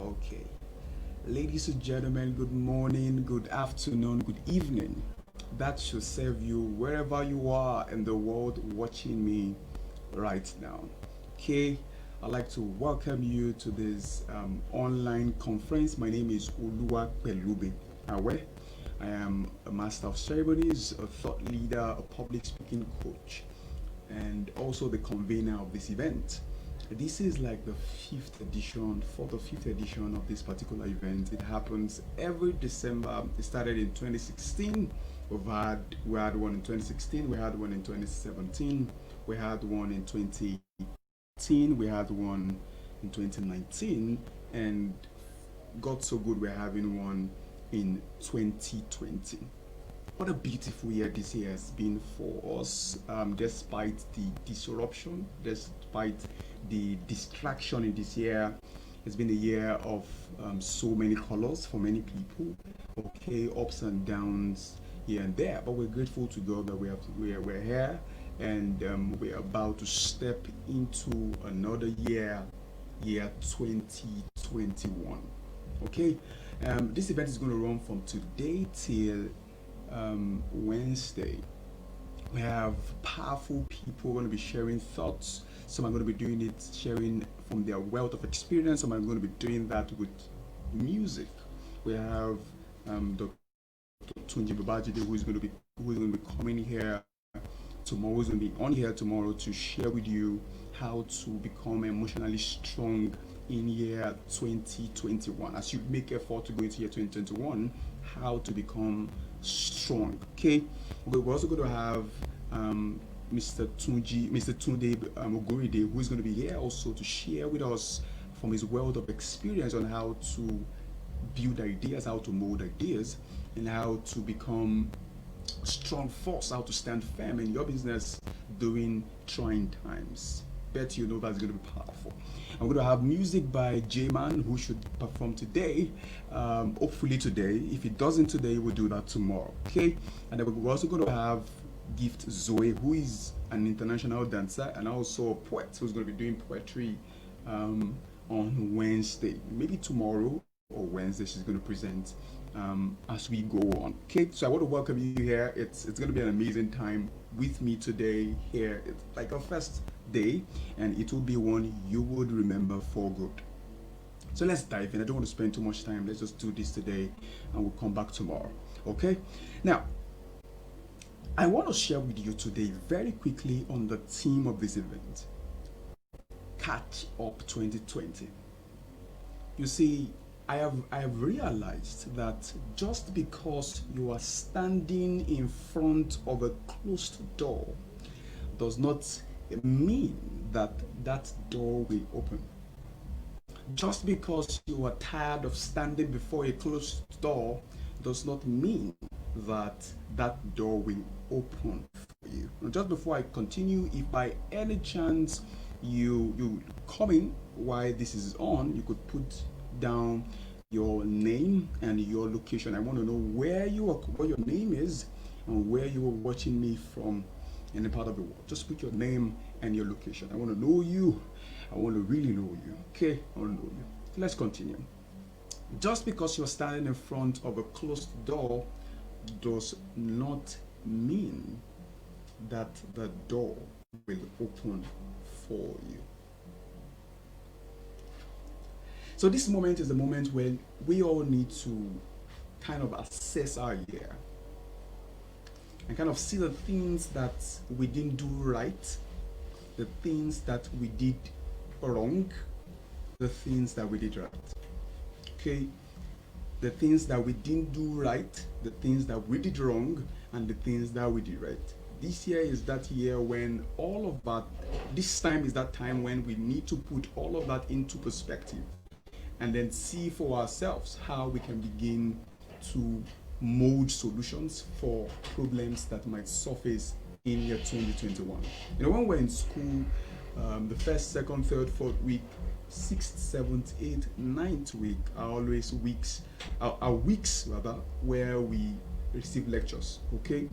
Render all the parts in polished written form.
Okay. Ladies and gentlemen, good morning, good afternoon, good evening. That should serve you wherever you are in the world watching me right now. Okay. I'd like to welcome you to this online conference. My name is Oluwa Pelube Awe. I am a master of ceremonies, a thought leader, a public speaking coach, and also the convener of this event. This is like the fourth or fifth edition of this particular event. It happens every December. It started in 2016. We had one in 2016. We had one in 2017. We had one in 2018. We had one in 2019, and got so good we're having one in 2020. What a beautiful year this year has been for us, despite the disruption, despite the distraction in this year. It's been a year of so many colors for many people, okay, ups and downs here and there. But we're grateful to God that we're here, and we're about to step into another year 2021. Okay, this event is going to run from today till Wednesday. We have powerful people going to be sharing thoughts. Some are going to be doing it, sharing from their wealth of experience. Some are going to be doing that with music. We have Dr. Tunji Babajide, who is going to be coming here tomorrow. Who's going to be on here tomorrow to share with you how to become emotionally strong in year 2021. As you make effort to go into year 2021, how to become strong. Okay, we're also going to have Mr. Tunde Ogoride, who is going to be here also to share with us from his wealth of experience on how to build ideas, how to mold ideas, and how to become strong force, how to stand firm in your business during trying times. Bet you know that's going to be powerful. I'm going to have music by J-Man, who should perform today, hopefully today. If he doesn't today, we'll do that tomorrow, okay? And then we're also going to have Gift Zoe, who is an international dancer and also a poet, who's going to be doing poetry on Wednesday. Maybe tomorrow or Wednesday, she's going to present as we go on. Okay, so I want to welcome you here. It's going to be an amazing time with me today here. It's like a first day, and it will be one you would remember for good. So let's dive in. I don't want to spend too much time. Let's just do this today, and we'll come back tomorrow. Okay. Now, I want to share with you today very quickly on the theme of this event: Catch Up 2020. You see, I have realized that just because you are standing in front of a closed door does not mean that that door will open. Just because you are tired of standing before a closed door does not mean that that door will open for you. Now, just before I continue, if by any chance you come in while this is on, you could put down your name and your location. I want to know where you are, what your name is, and where you are watching me from in a part of the world. Just put your name and your location. I want to know you. I want to really know you. Okay, I want to know you. Let's continue. Just because you're standing in front of a closed door does not mean that the door will open for you. So this moment is the moment when we all need to kind of assess our year and kind of see the things that we didn't do right, the things that we did wrong, the things that we did right. Okay? The things that we didn't do right, the things that we did wrong, and the things that we did right. This year is that year when all of that, this time is that time when we need to put all of that into perspective and then see for ourselves how we can begin to mold solutions for problems that might surface in year 2021. You know, when we're in school, the first, second, third, fourth week, sixth, seventh, eighth, ninth week are always weeks rather, where we receive lectures, okay?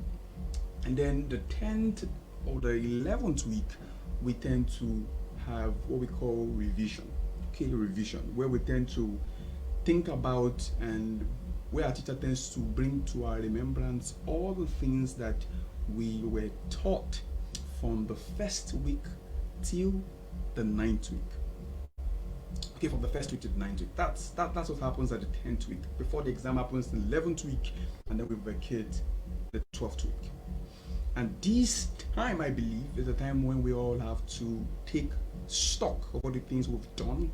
And then the 10th or the 11th week, we tend to have what we call revision. okay, revision, where we tend to think about and where our teacher tends to bring to our remembrance all the things that we were taught from the first week till the ninth week. Okay, from the first week to the ninth week. That's what happens at the 10th week. Before the exam happens in the 11th week, and then we vacate the 12th week. And this time, I believe, is the time when we all have to take stock of all the things we've done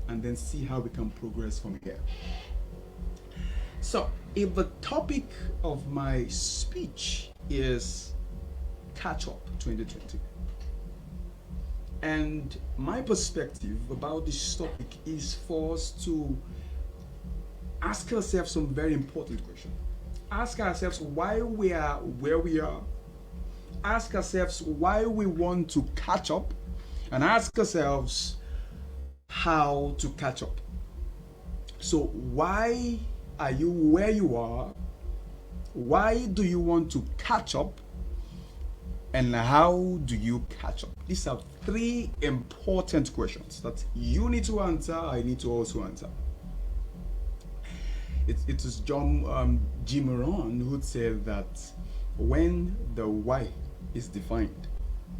and then see how we can progress from here. So, if the topic of my speech is Catch Up 2020, and my perspective about this topic is for us to ask ourselves some very important questions. Ask ourselves why we are where we are. Ask ourselves why we want to catch up. And ask ourselves how to catch up. So, why are you where you are? Why do you want to catch up? And how do you catch up? These are three important questions that you need to answer, I need to also answer. It is Jim Rohn who said that when the why is defined,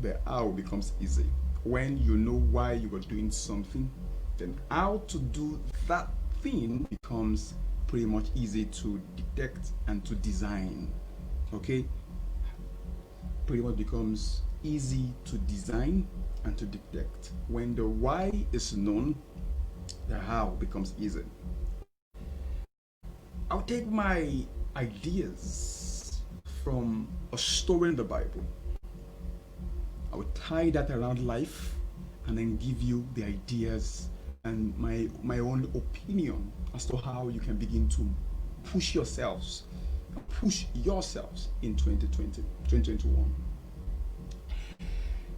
the how becomes easy. When you know why you are doing something, then how to do that thing becomes pretty much easy to detect and to design. Okay? Pretty much becomes easy to design and to detect. When the why is known, the how becomes easy. I'll take my ideas from a story in the Bible. I will tie that around life and then give you the ideas and my own opinion as to how you can begin to push yourselves in 2020, 2021.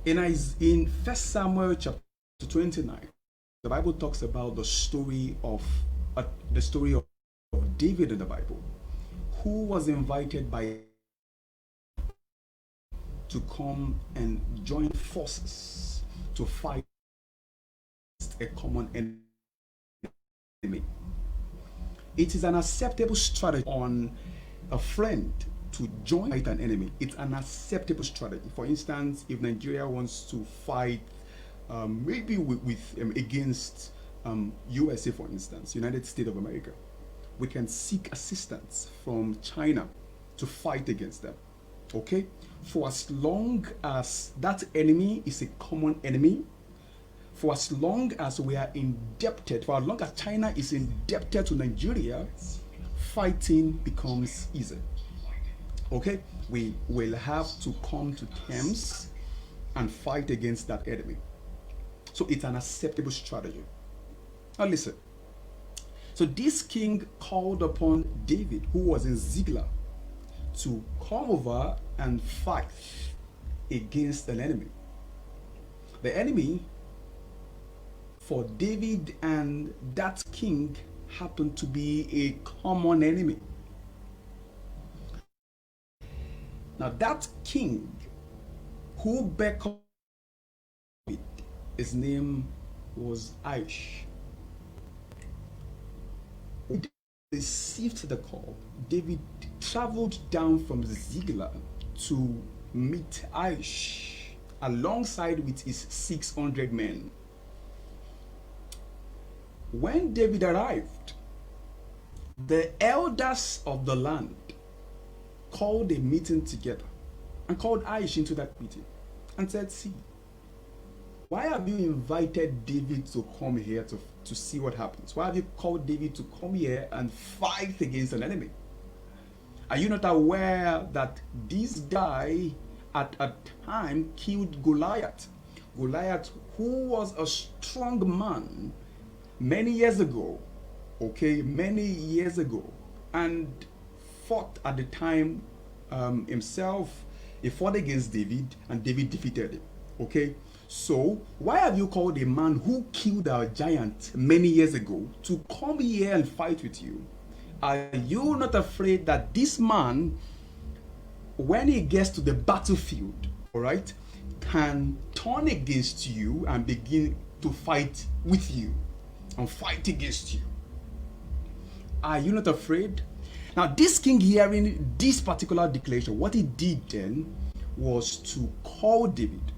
In 1 Samuel chapter 29, the Bible talks about the story of David in the Bible, who was invited by to come and join forces to fight a common enemy. It is an acceptable strategy on a friend to join fight an enemy. It's an acceptable strategy. For instance, if Nigeria wants to fight maybe against USA, for instance, United States of America, we can seek assistance from China to fight against them. Okay? For as long as that enemy is a common enemy, for as long as we are indebted, for as long as China is indebted to Nigeria, fighting becomes easy. Okay? We will have to come to terms and fight against that enemy. So it's an acceptable strategy. Now listen. So this king called upon David, who was in Ziklag, to come over and fight against an enemy. The enemy for David and that king happened to be a common enemy. Now that king who beckoned, his name was Aish. Received the call. David traveled down from Ziklag to meet Aish alongside with his 600 men. When David arrived, the elders of the land called a meeting together and called Aish into that meeting and said, see, why have you invited David to come here to see what happens? Why have you called David to come here and fight against an enemy? Are you not aware that this guy at a time killed Goliath? Goliath, who was a strong man many years ago, and fought at the time himself. He fought against David and David defeated him. Okay? So, why have you called a man who killed our giant many years ago to come here and fight with you? Are you not afraid that this man, when he gets to the battlefield, all right, can turn against you and begin to fight with you? and fight against you. Are you not afraid? Now, this king, hearing this particular declaration, what he did then was to call David.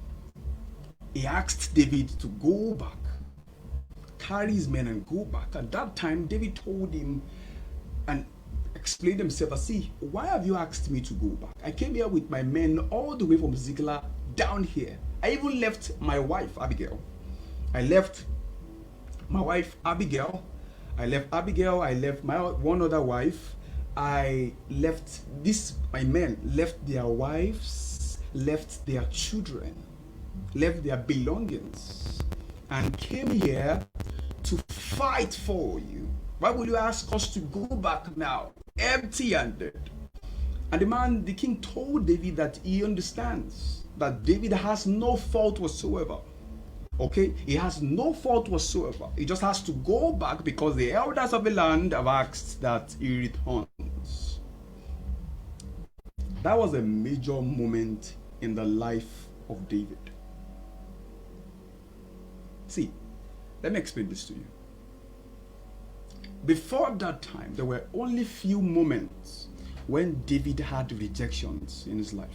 He asked David to go back, carry his men and go back. At that time, David told him and explained himself as, see, why have you asked me to go back? I came here with my men all the way from Ziklag down here. I even left my wife, Abigail. I left my wife, Abigail. I left my one other wife. I left my men left their wives, left their children, left their belongings, and came here to fight for you. Why will you ask us to go back now, empty-handed? And the king told David that he understands that David has no fault whatsoever. Okay, he has no fault whatsoever. He just has to go back because the elders of the land have asked that he returns. That was a major moment in the life of David. See, let me explain this to you. Before that time, there were only few moments when David had rejections in his life.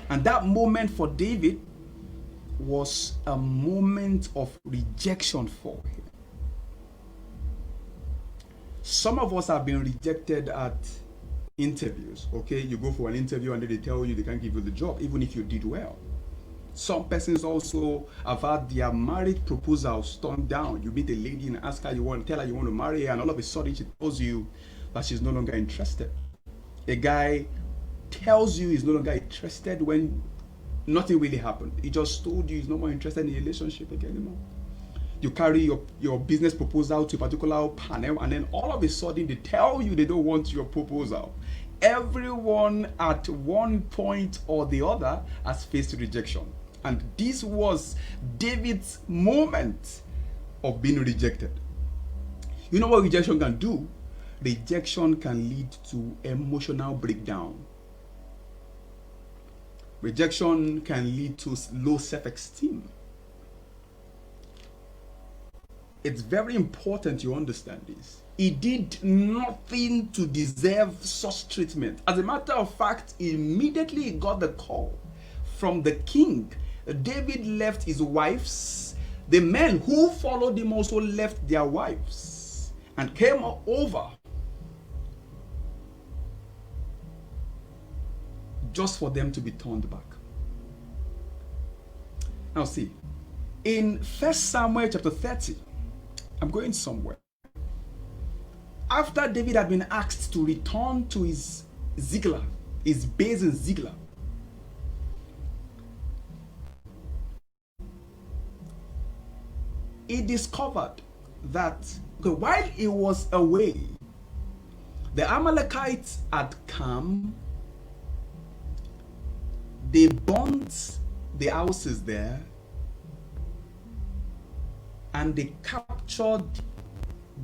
And that moment for David was a moment of rejection for him. Some of us have been rejected at interviews. Okay, you go for an interview and then they tell you they can't give you the job, even if you did well. Some persons also have had their marriage proposals turned down. You meet a lady and ask her, tell her you want to marry her, and all of a sudden she tells you that she's no longer interested. A guy tells you he's no longer interested when nothing really happened. He just told you he's no more interested in the relationship again anymore. You carry your business proposal to a particular panel, and then all of a sudden they tell you they don't want your proposal. Everyone at one point or the other has faced rejection. And this was David's moment of being rejected. You know what rejection can do? Rejection can lead to emotional breakdown. Rejection can lead to low self-esteem. It's very important you understand this. He did nothing to deserve such treatment. As a matter of fact, immediately he got the call from the king. David left his wives. The men who followed him also left their wives and came over just for them to be turned back. Now see, in 1 Samuel chapter 30, I'm going somewhere. After David had been asked to return to his Ziklag, his base in Ziklag, he discovered that while he was away, the Amalekites had come. They burnt the houses there, and they captured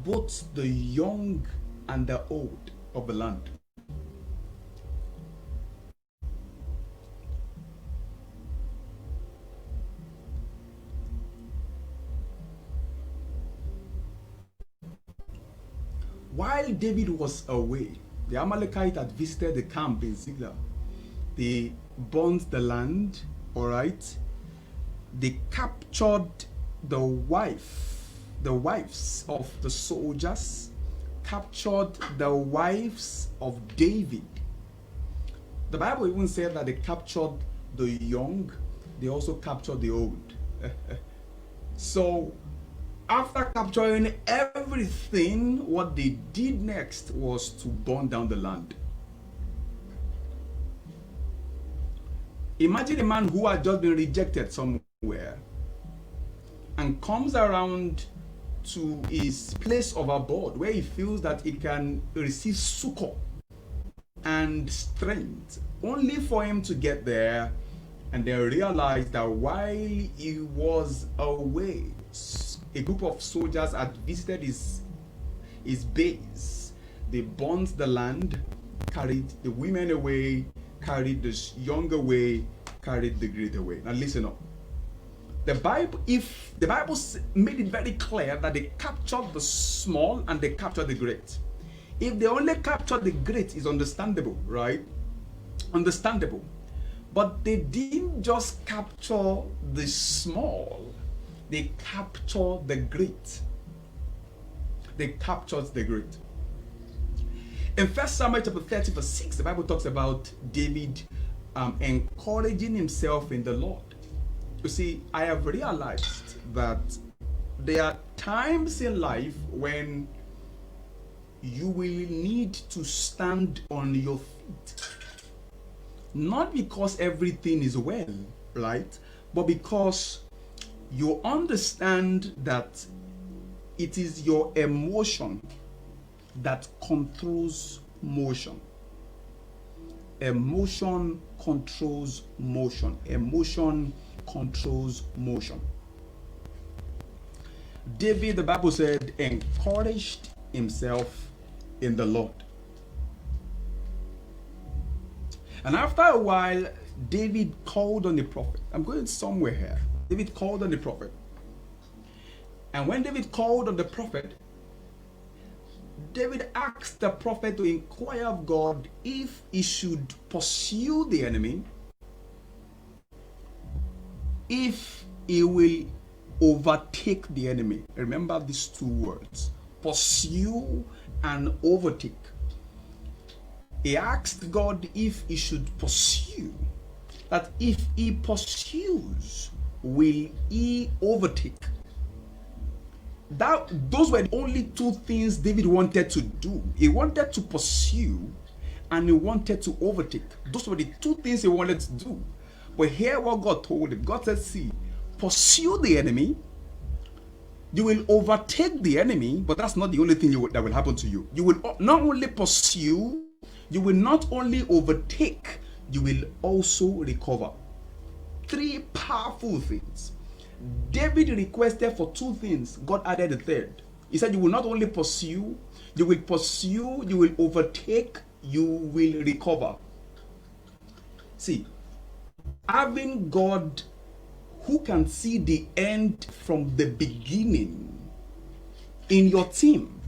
both the young and the old of the land. While David was away, the Amalekite had visited the camp in Ziklag. They burnt the land, all right? They captured the wives of the soldiers, captured the wives of David. The Bible even said that they captured the young, they also captured the old. So after capturing everything, what they did next was to burn down the land. Imagine a man who had just been rejected somewhere and comes around to his place of abode where he feels that he can receive succor and strength, only for him to get there and then realize that while he was away, a group of soldiers had visited his base. They burnt the land, carried the women away, carried the young away, carried the great away. Now listen up. If the Bible made it very clear that they captured the small and they captured the great. If they only captured the great, is understandable, right? Understandable. But they didn't just capture the small, they captured the great. They captured the great. In 1 Samuel chapter 30 verse 6, the Bible talks about David encouraging himself in the Lord. You see, I have realized that there are times in life when you will need to stand on your feet. Not because everything is well, right? But because you understand that it is your emotion that controls motion. Emotion controls motion. Emotion controls motion. David, the Bible said, encouraged himself in the Lord. And after a while, David called on the prophet. I'm going somewhere here. David called on the prophet. And when David called on the prophet, David asked the prophet to inquire of God if he should pursue the enemy, if he will overtake the enemy. Remember these two words, pursue and overtake. He asked God if he should pursue, that if he pursues, will he overtake? Those were the only two things David wanted to do. He wanted to pursue and he wanted to overtake. Those were the two things he wanted to do. But hear what God told him. God said, see, pursue the enemy. You will overtake the enemy, but that's not the only thing that will happen to you. You will not only pursue, you will not only overtake, you will also recover. Three powerful things. David requested for two things. God added a third. He said, you will not only pursue, you will overtake, you will recover. See, having God who can see the end from the beginning in your team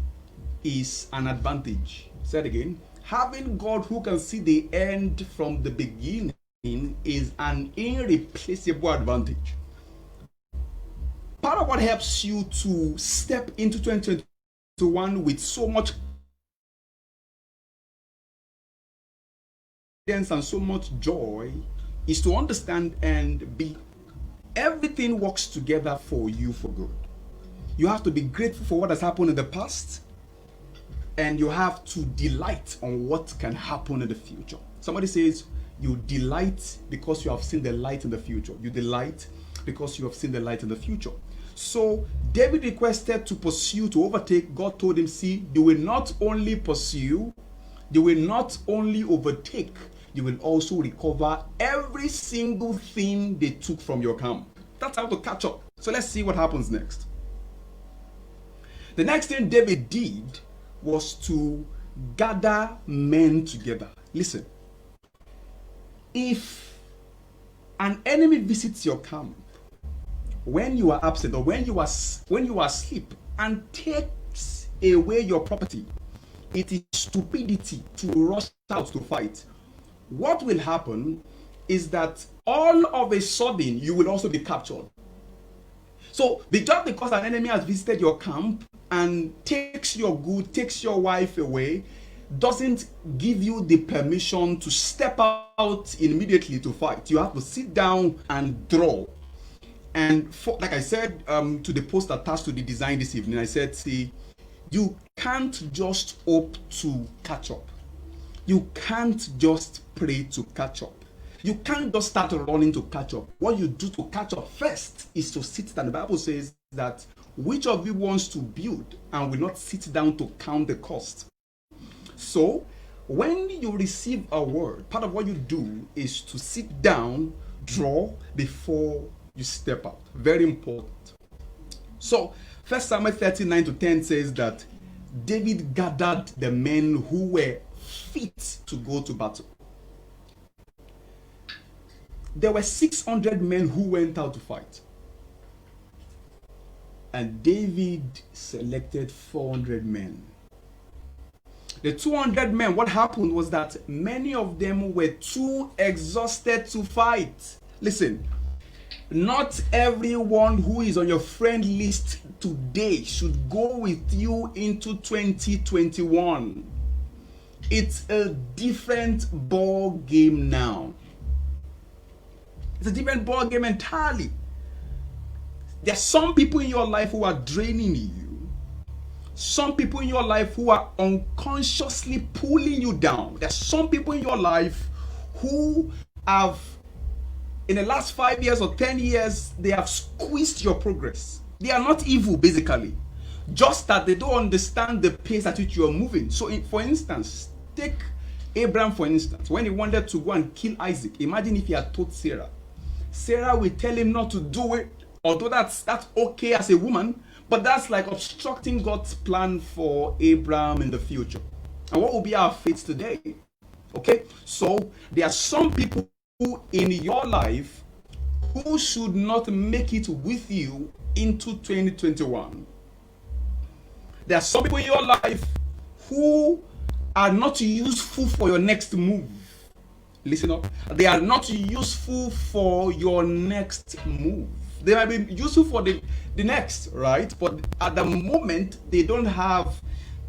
is an advantage. Say it again. Having God who can see the end from the beginning is an irreplaceable advantage. Part of what helps you to step into 2021 with so much confidence and so much joy is to understand and be everything works together for you for good. You have to be grateful for what has happened in the past, and you have to delight on what can happen in the future. Somebody says you delight because you have seen the light in the future. You delight because you have seen the light in the future. So David requested to pursue, to overtake. God told him, see, you will not only pursue, you will not only overtake, you will also recover every single thing they took from your camp. That's how to catch up. So let's see what happens next. The next thing David did was to gather men together. Listen, if an enemy visits your camp when you are absent or when you are asleep and takes away your property, it is stupidity to rush out to fight. What will happen is that all of a sudden you will also be captured. So just because an enemy has visited your camp and takes your good, takes your wife away, doesn't give you the permission to step out immediately to fight. You have to sit down and draw. And like I said to the post attached to the design this evening, I said, see, you can't just hope to catch up. You can't just pray to catch up. You can't just start running to catch up. What you do to catch up first is to sit down. The Bible says that which of you wants to build and will not sit down to count the cost? So when you receive a word, part of what you do is to sit down, draw before you step out. Very important. So 1 Samuel 39-10 says that David gathered the men who were fit to go to battle. There were 600 men who went out to fight. And David selected 400 men. The 200 men, what happened was that many of them were too exhausted to fight. Listen, not everyone who is on your friend list today should go with you into 2021. It's a different ball game now. It's a different ball game entirely. There are some people in your life who are draining you. Some people in your life who are unconsciously pulling you down. There are some people in your life who have, in the last 5 years or 10 years, they have squeezed your progress. They are not evil, basically. Just that they don't understand the pace at which you are moving. So, for instance, take Abraham, for instance. When he wanted to go and kill Isaac, imagine if he had told Sarah. Sarah will tell him not to do it, although that's okay as a woman, but that's like obstructing God's plan for Abraham in the future. And what will be our fate today? Okay, so there are some people who in your life who should not make it with you into 2021. There are some people in your life who are not useful for your next move. Listen up. They are not useful for your next move. They might be useful for the next, right? But at the moment, they don't have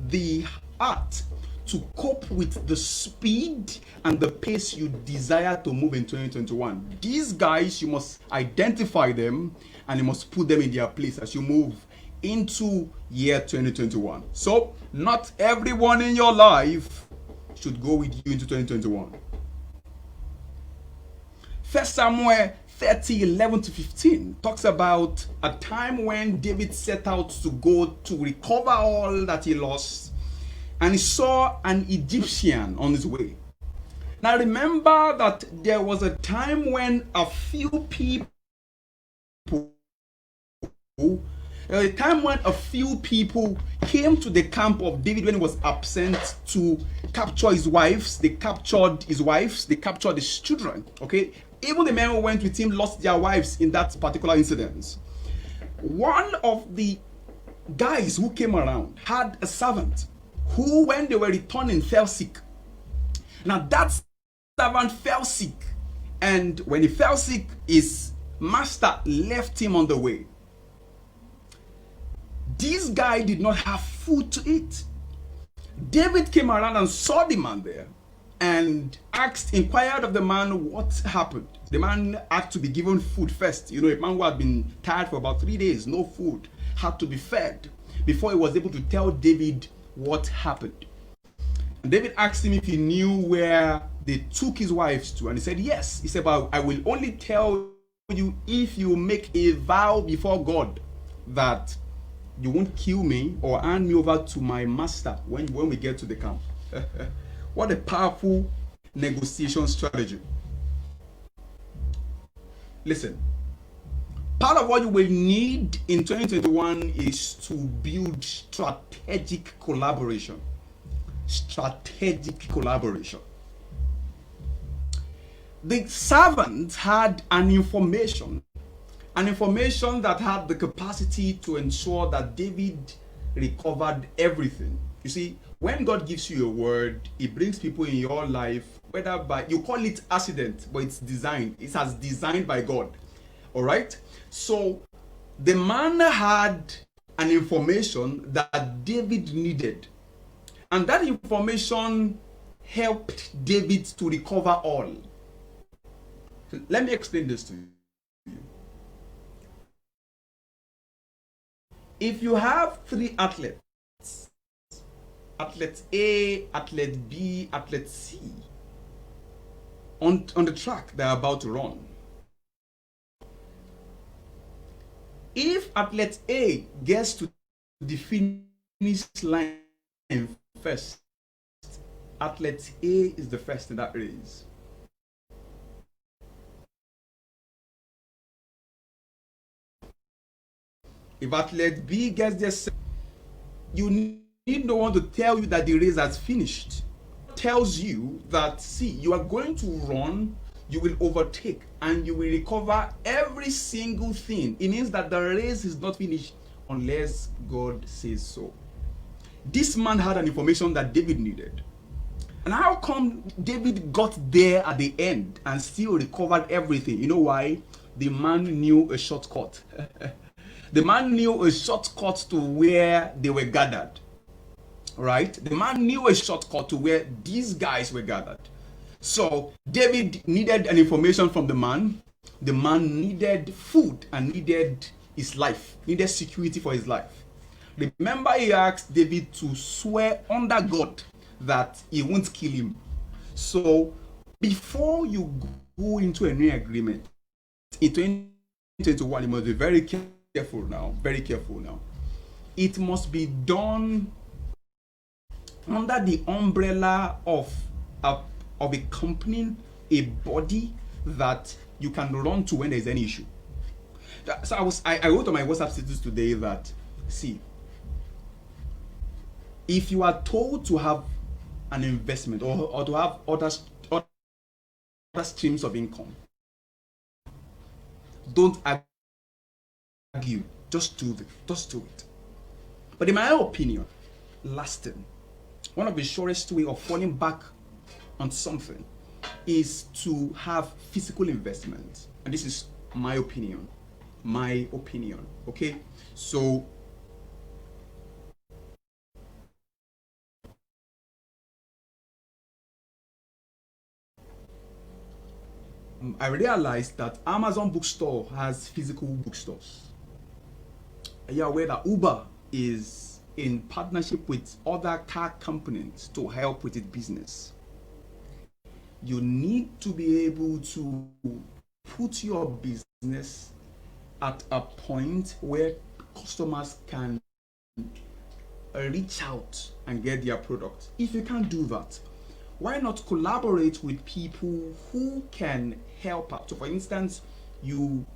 the heart to cope with the speed and the pace you desire to move in 2021. These guys, you must identify them and you must put them in their place as you move into year 2021. So, not everyone in your life should go with you into 2021. 1 Samuel 30:11-15 talks about a time when David set out to go to recover all that he lost, and he saw an Egyptian on his way. Now remember that there was a time when a few people came to the camp of David when he was absent to capture his wives. They captured his wives, they captured his children. Okay, even the men who went with him lost their wives in that particular incident. One of the guys who came around had a servant who, when they were returning, fell sick. Now that servant fell sick, and when he fell sick, his master left him on the way. This guy did not have food to eat. David came around and saw the man there and inquired of the man what happened. The man had to be given food first. You know, a man who had been tired for about 3 days, no food, had to be fed before he was able to tell David what happened. And David asked him if he knew where they took his wives to, and he said yes. He said, but I will only tell you if you make a vow before God that you won't kill me or hand me over to my master when we get to the camp. What a powerful negotiation strategy. Listen, part of what you will need in 2021 is to build strategic collaboration. Strategic collaboration. The servant had an information that had the capacity to ensure that David recovered everything. You see, when God gives you a word, it brings people in your life, whether by, you call it accident, but it's designed. It's as designed by God. All right? So the man had an information that David needed. And that information helped David to recover all. Let me explain this to you. If you have 3 athletes, athlete A, athlete B, athlete C, on the track they're about to run. If athlete A gets to the finish line first, athlete A is the first in that race. If athlete B gets there, you need no one to tell you that the race has finished. It tells you that, see, you are going to run, you will overtake, and you will recover every single thing. It means that the race is not finished unless God says so. This man had an information that David needed. And how come David got there at the end and still recovered everything? You know why? The man knew a shortcut. The man knew a shortcut to where they were gathered. Right? The man knew a shortcut to where these guys were gathered. So David needed an information from the man. The man needed food and needed his life, needed security for his life. Remember, he asked David to swear under God that he won't kill him. So before you go into a new agreement in 2021, you must be very careful now. Very careful now. It must be done under the umbrella of a company, a body that you can run to when there's any issue. So I wrote on my WhatsApp status today that, see, if you are told to have an investment or to have other streams of income, don't argue, just do it. But in my opinion, lasting, one of the surest way of falling back on something is to have physical investment. And this is my opinion. Okay? So I realized that Amazon Bookstore has physical bookstores. Are you aware that Uber is in partnership with other car companies to help with its business? You need to be able to put your business at a point where customers can reach out and get their product. If you can't do that, why not collaborate with people who can help out? So for instance, you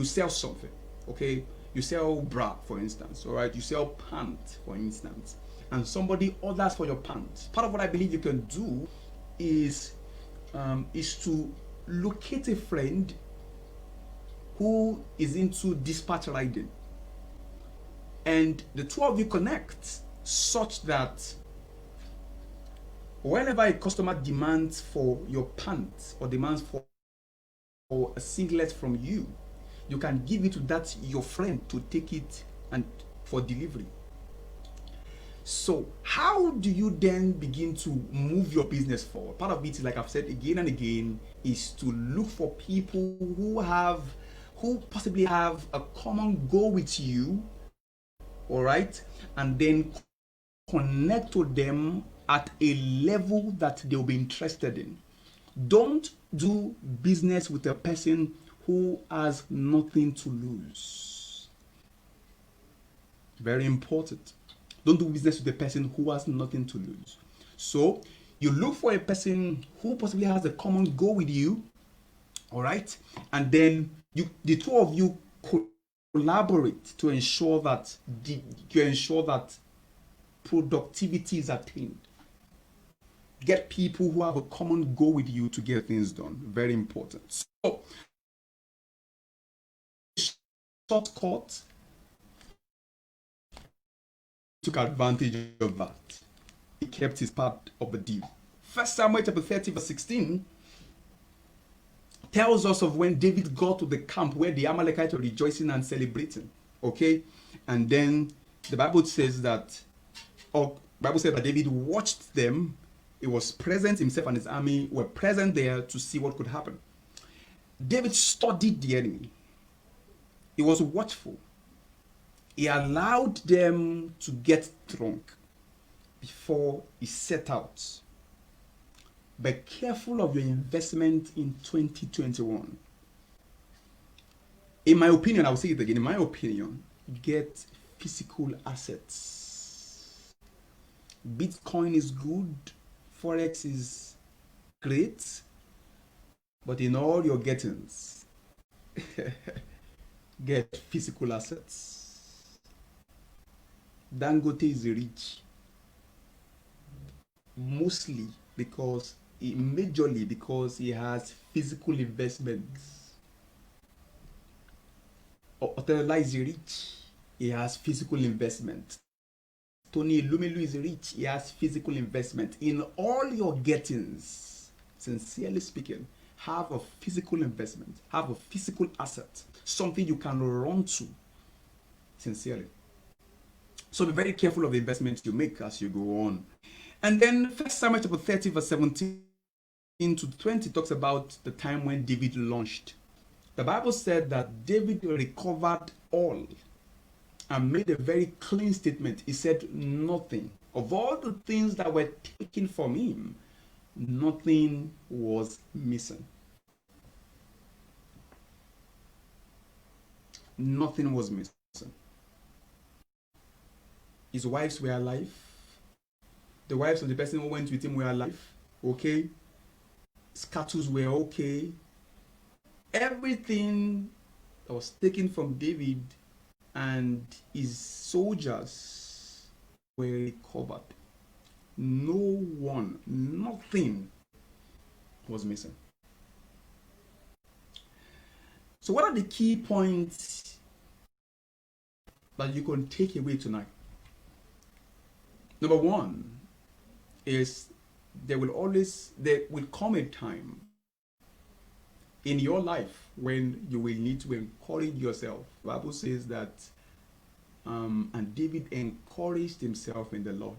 sell something, okay? You sell bra, for instance, all right? You sell pants, for instance, and somebody orders for your pants. Part of what I believe you can do is to locate a friend who is into dispatch riding, and the two of you connect such that whenever a customer demands for your pants or demands for a singlet from you, you can give it to that your friend to take it and for delivery. So how do you then begin to move your business forward? Part of it is, like I've said again and again, is to look for people who possibly have a common goal with you, all right, and then connect to them at a level that they'll be interested in. Don't do business with a person who has nothing to lose. Very important. Don't do business with a person who has nothing to lose. So you look for a person who possibly has a common goal with you, all right, and then the two of you collaborate to ensure that productivity is attained. Get people who have a common goal with you to get things done. Very important. So, shortcut took advantage of that. He kept his part of the deal. 1 Samuel chapter 30 verse 16 tells us of when David got to the camp where the Amalekites were rejoicing and celebrating. Okay? And then the Bible says that David watched them. He was present, himself and his army were present there to see what could happen. David studied the enemy. He was watchful. He allowed them to get drunk before he set out. Be careful of your investment in 2021. In my opinion, I'll say it again, in my opinion, get physical assets. Bitcoin is good. Forex is great, but in all your gettings, get physical assets. Dangote is rich, majorly because he has physical investments. Otedola is rich He has physical investment. Tony Lumelu is rich. He has physical investment. In all your gettings, sincerely speaking, have a physical investment, have a physical asset, something you can run to, sincerely. So be very careful of the investments you make as you go on. And then First Samuel chapter 30, verse 17 to 20 talks about the time when David launched. The Bible said that David recovered all and made a very clean statement. He said nothing. Of all the things that were taken from him, nothing was missing. Nothing was missing. His wives were alive. The wives of the person who went with him were alive. Okay. His cattle were okay. Everything that was taken from David and his soldiers were recovered. No one, nothing was missing. So what are the key points that you can take away tonight? Number one is there will come a time in your life when you will need to encourage yourself. The Bible says that and David encouraged himself in the Lord.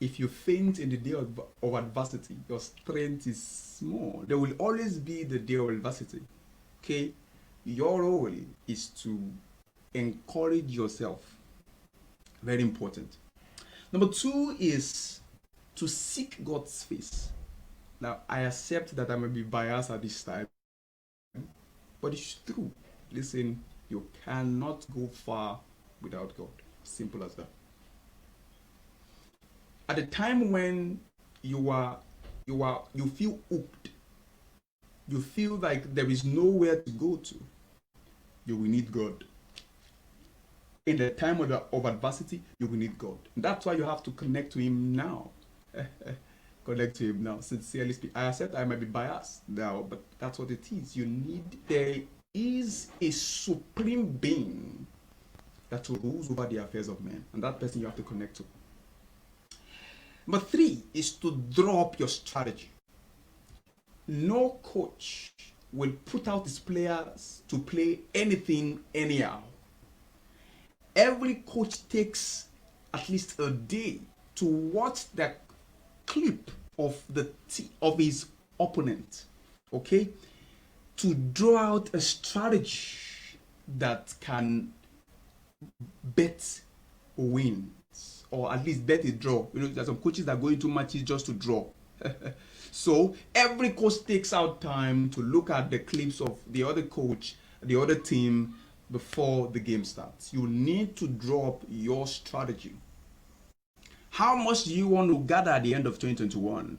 If you faint in the day of adversity, your strength is small. There will always be the day of adversity. Okay? Your role is to encourage yourself. Very important. Number two is to seek God's face. Now, I accept that I may be biased at this time, but it's true. Listen, you cannot go far without God. Simple as that. At the time when you feel hooked, you feel like there is nowhere to go to, you will need God. In the time of adversity, you will need God. And that's why you have to connect to Him now. Connect to Him now. Sincerely speaking, I accept I might be biased now, but that's what it is. There is a supreme being that rules over the affairs of men, and that person you have to connect to. Number three is to draw up your strategy. No coach will put out his players to play anything anyhow. Every coach takes at least a day to watch the clip of his opponent, okay, to draw out a strategy that can bet wins, or at least bet a draw. You know, there's some coaches that go into matches just to draw. So every coach takes out time to look at the clips of the other coach, the other team, before the game starts. You need to draw up your strategy. How much do you want to gather at the end of 2021?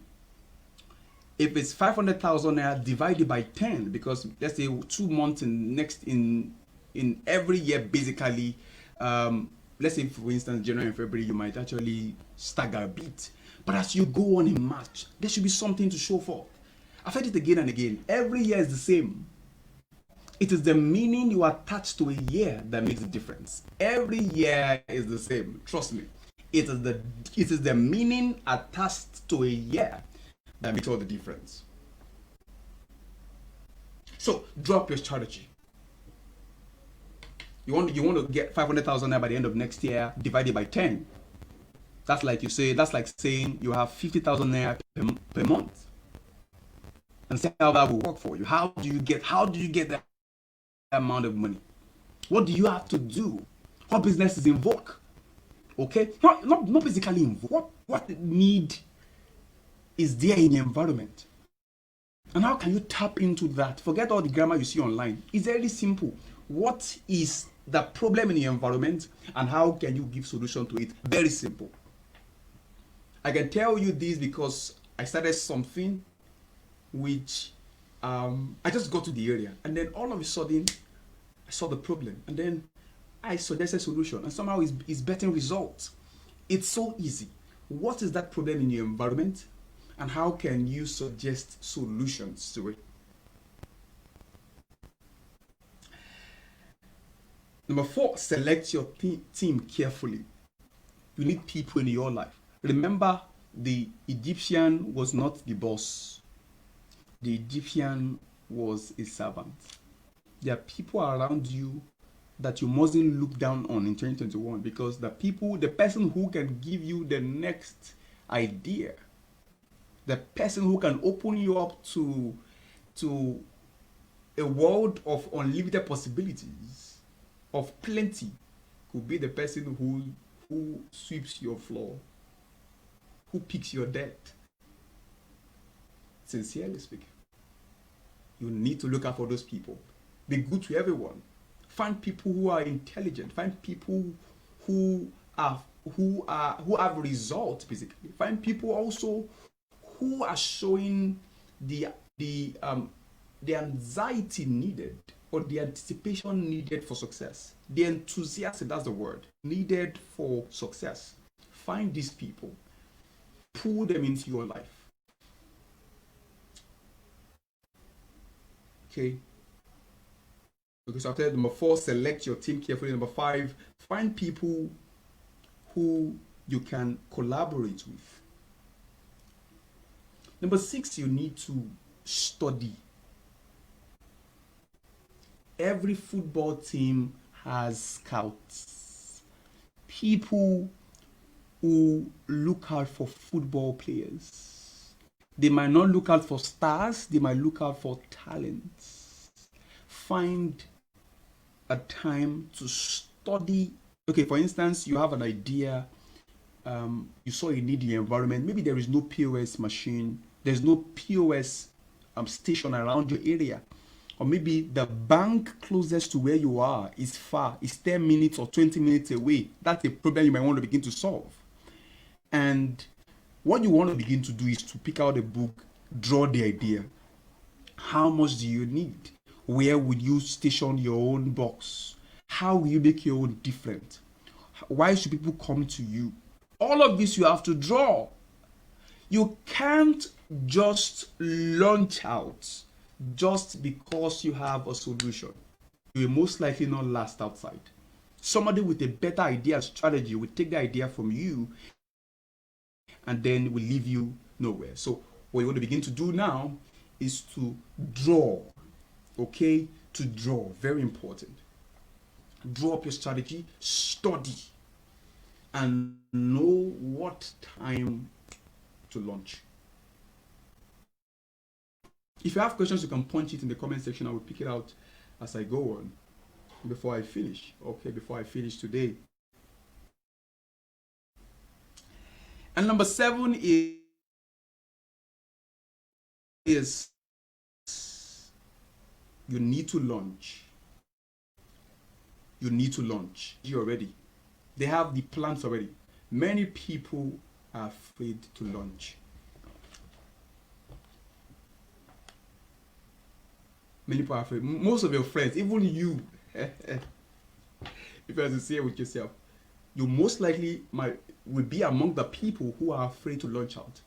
If it's 500,000 naira, divided by 10, because let's say 2 months in every year, basically, let's say for instance January and February, you might actually stagger a bit, but as you go on in March, there should be something to show for. I've heard it again and again. Every year is the same. It is the meaning you attach to a year that makes the difference. Every year is the same. Trust me. It is the meaning attached to a year that makes all the difference. So drop your strategy. You want to get 500,000 naira by the end of next year, divided by 10. That's like saying you have 50,000 naira per month. And see how that will work for you. How do you get that amount of money? What do you have to do? What business is in vogue? Okay, not basically in vogue. What need is there in the environment, and how can you tap into that? Forget all the grammar you see online. It's very simple. What is the problem in the environment, and how can you give solution to it? Very simple. I can tell you this because I started something which I just got to the area, and then all of a sudden I saw the problem, and then I suggested a solution, and somehow it's better results. It's so easy. What is that problem in your environment, and how can you suggest solutions to it? Number four, select your team carefully. You need people in your life. Remember, the Egyptian was not the boss, the Egyptian was a servant. There are people around you that you mustn't look down on in 2021, because the person who can give you the next idea, the person who can open you up to a world of unlimited possibilities, of plenty, could be the person who sweeps your floor, who picks your debt. Sincerely speaking, you need to look out for those people. Be good to everyone. Find people who are intelligent. Find people who are who have results. Basically, find people also who are showing the anxiety needed, or the anticipation needed for success. The enthusiasm, that's the word, needed for success. Find these people, pull them into your life. Okay. Okay, so after number four, select your team carefully. Number five, find people who you can collaborate with. Number six, you need to study. Every football team has scouts, people who look out for football players. They might not look out for stars, they might look out for talents. Find a time to study. Okay, for instance, you have an idea, you saw a need in the environment. Maybe there is no POS machine, there's no POS station around your area. Or maybe the bank closest to where you are is far, is 10 minutes or 20 minutes away. That's a problem you might want to begin to solve. And what you want to begin to do is to pick out a book, draw the idea. How much do you need? Where would you station your own box? How will you make your own different? Why should people come to you? All of this you have to draw. You can't just launch out just because you have a solution. You will most likely not last outside. Somebody with a better idea and strategy will take the idea from you and then will leave you nowhere. So what you want to begin to do now is to draw. Okay? To draw. Very important. Draw up your strategy, study, and know what time to launch. If you have questions, you can punch it in the comment section. I will pick it out as I go on before I finish. Okay, before I finish today. And number 7 is you need to launch. You need to launch. You already. They have the plans already. Many people are afraid to launch. Many people are afraid. Most of your friends, even you, if you are sincere with yourself, you most likely will be among the people who are afraid to launch out.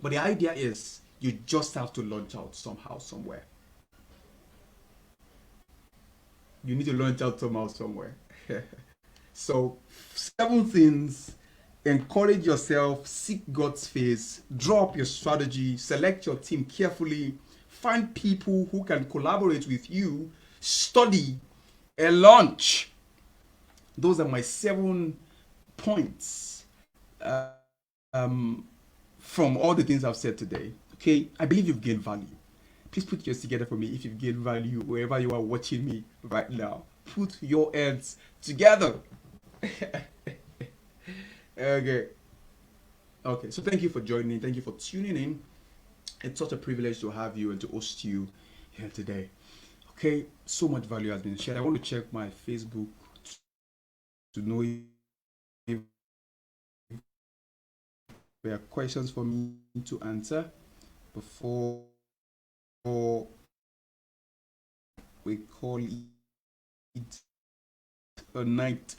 But the idea is you just have to launch out somehow, somewhere. You need to launch out somehow, somewhere. So 7 things: encourage yourself, seek God's face, draw up your strategy, select your team carefully, find people who can collaborate with you, study, and launch. Those are my 7 points from all the things I've said today. Okay, I believe you've gained value. Please put yours together for me if you've gained value wherever you are watching me right now. Put your hands together. Okay. Okay, so thank you for joining. Thank you for tuning in. It's such a privilege to have you and to host you here today. Okay, so much value has been shared. I want to check my Facebook to know if there are questions for me to answer before we call it a night.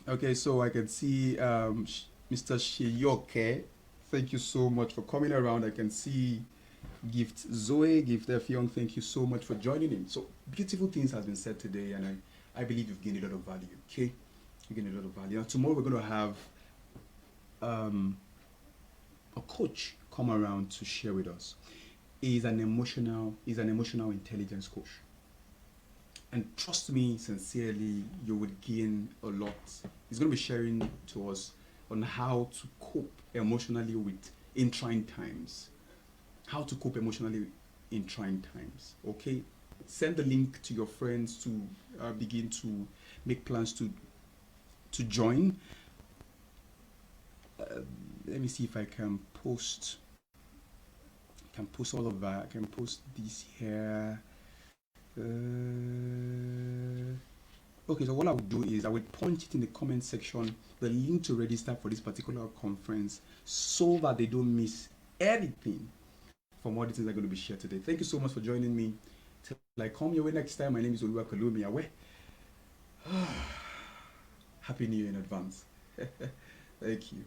Okay, so I can see Mr. Shiyoke. Thank you so much for coming around. I can see Gift Zoe, Gift Effiong. Thank you so much for joining in. So beautiful things has been said today, and I believe you've gained a lot of value. Okay, you gained a lot of value. Now tomorrow we're going to have um, a coach come around to share with us. He's an emotional intelligence coach, and trust me sincerely, you would gain a lot. He's going to be sharing to us on how to cope emotionally with in trying times. How to cope emotionally in trying times. Okay, send the link to your friends to begin to make plans to join. Uh, Let me see if I can post all of that. I can post this here. Okay, so what I would do is I would punch it in the comment section the link to register for this particular conference so that they don't miss anything from all the things that are going to be shared today. Thank you so much for joining me. Till I come your way next time, my name is Olua Kalumi Awe. Happy New Year in advance. Thank you.